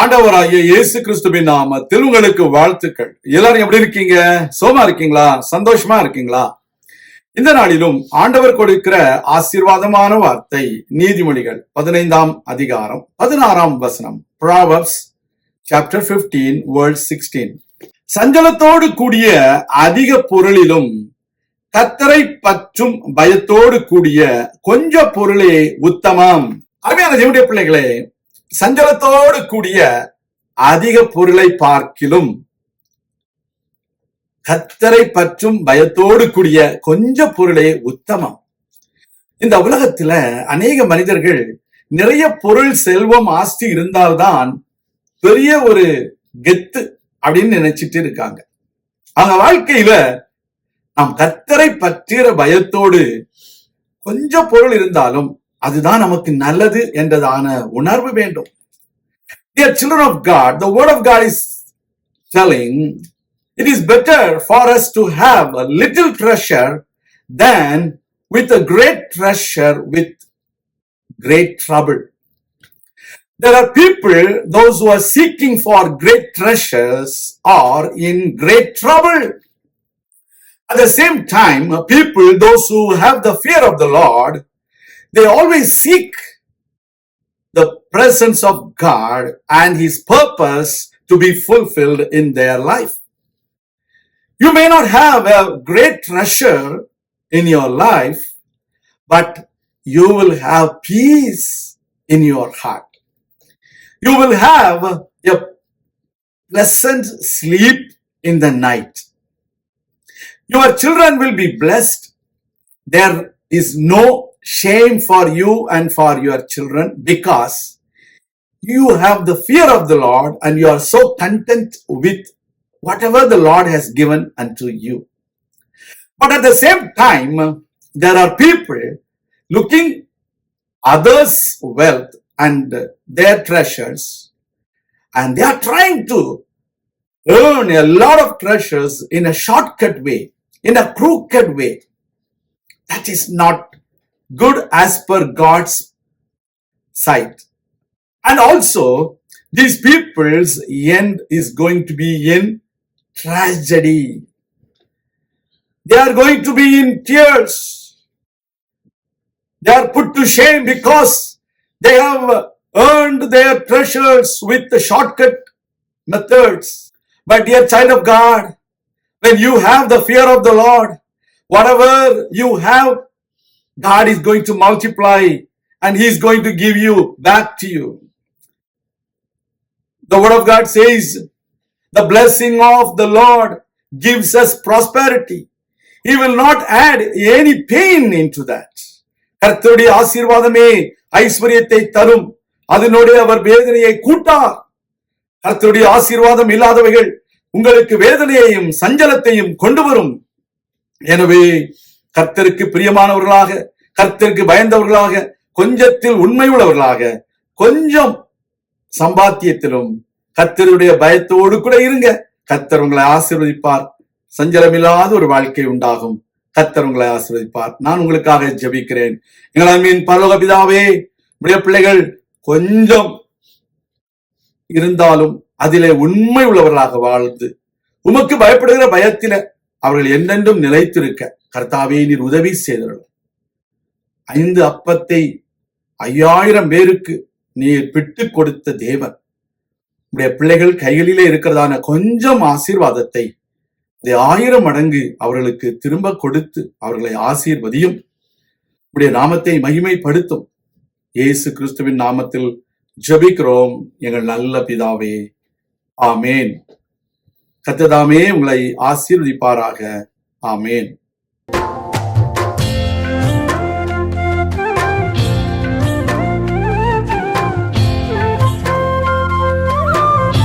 ஆண்டவராகிய இயேசு கிறிஸ்துவின் நாமத்தில் உங்களுக்கு வாழ்த்துக்கள். எல்லாரும் எப்படி இருக்கீங்க? சோமா இருக்கீங்களா? சந்தோஷமா இருக்கீங்களா? இந்த நாளிலும் ஆண்டவர் கொடுக்கிற ஆசீர்வாதமான வார்த்தை நீதிமொழிகள் 15ஆம் அதிகாரம் 16ஆம் வசனம். Proverbs chapter 15 verse 16. சஞ்சலத்தோடு கூடிய அதிக பொருளிலும் கர்த்தரை பற்றும் பயத்தோடு கூடிய கொஞ்ச பொருளே உத்தமம். அருமையான தேவனுடைய பிள்ளைகளே, சஞ்சலத்தோடு கூடிய அதிக பொருளை பார்க்கிலும் கர்த்தரை பற்றும் பயத்தோடு கூடிய கொஞ்ச பொருளே உத்தமம். இந்த உலகத்துல அநேக மனிதர்கள் நிறைய பொருள், செல்வம், ஆஸ்தி இருந்தால்தான் பெரிய ஒரு கெத்து அப்படின்னு நினைச்சிட்டு இருக்காங்க. அவங்க வாழ்க்கையில நாம் கர்த்தரை பற்றுகிற பயத்தோடு கொஞ்சம் பொருள் இருந்தாலும் அதுதான் நமக்கு நல்லது என்றதான உணர்வு வேண்டும். Dear children of God, the word of God is telling it is better for us to have a little treasure than with a great treasure with great trouble. There are people, those who are seeking for great treasures are in great trouble. At the same time, people, those who have the fear of the Lord, they always seek the presence of God and His purpose to be fulfilled in their life. You may not have a great treasure in your life, but you will have peace in your heart. You will have a pleasant sleep in the night. Your children will be blessed. There is no shame for you and for your children because you have the fear of the Lord and you are so content with whatever the Lord has given unto you. But at the same time, there are people looking others' wealth and their treasures, and they are trying to earn a lot of treasures in a shortcut way, in a crooked way. That is not good as per God's sight. And also, these people's end is going to be in tragedy. They are going to be in tears. They are put to shame because they have earned their treasures with the shortcut methods. But dear child of God, when you have the fear of the Lord, whatever you have, God is going to multiply and He is going to give you back to you. The word of God says, the blessing of the Lord gives us prosperity. He will not add any pain into that. கர்த்தருடைய ஆசீர்வாதமே ஐஸ்வரியத்தை தரும், அதனோடு அவர் வேதனையை கூட்டார். கர்த்தருடைய ஆசீர்வாதம் இல்லாதவைகள் உங்களுக்கு வேதனையையும் சஞ்சலத்தையும் கொண்டு வரும். எனவே கர்த்தருக்கு பிரியமானவர்களாக, கர்த்தருக்கு பயந்தவர்களாக, கொஞ்சத்தில் உண்மை உள்ளவர்களாக, கொஞ்சம் சம்பாத்தியத்திலும் கர்த்தருடைய பயத்தோடு கூட இருங்க. கர்த்தர் உங்களை ஆசீர்வதிப்பார். சஞ்சலமில்லாத ஒரு வாழ்க்கை உண்டாகும். கர்த்தர் உங்களை ஆசீர்வதிப்பார். நான் உங்களுக்காக ஜெபிக்கிறேன். எங்கள் அன்பின் பரலோக பிதாவே, உடைய பிள்ளைகள் கொஞ்சம் இருந்தாலும் அதிலே உண்மை உள்ளவர்களாக வாழ்ந்து உமக்கு பயப்படுகிற பயத்தில அவர்கள் என்றென்றும் நிலைத்திருக்க கர்த்தாவே நீர் உதவி செய்தீர்கள். 5 அப்பத்தை 5000 பேருக்கு நீர் பிட்டு கொடுத்த தேவன், உடைய பிள்ளைகள் கைகளிலே இருக்கிறதான கொஞ்சம் ஆசீர்வாதத்தை 1000 மடங்கு அவர்களுக்கு திரும்ப கொடுத்து அவர்களை ஆசீர்வதியும். உடைய நாமத்தை மகிமைப்படுத்தும். இயேசு கிறிஸ்துவின் நாமத்தில் ஜெபிக்கிறோம் எங்கள் நல்ல பிதாவே, ஆமேன். கர்த்தர் தாமே உங்களை ஆசீர்வதிப்பாராக. ஆமேன்.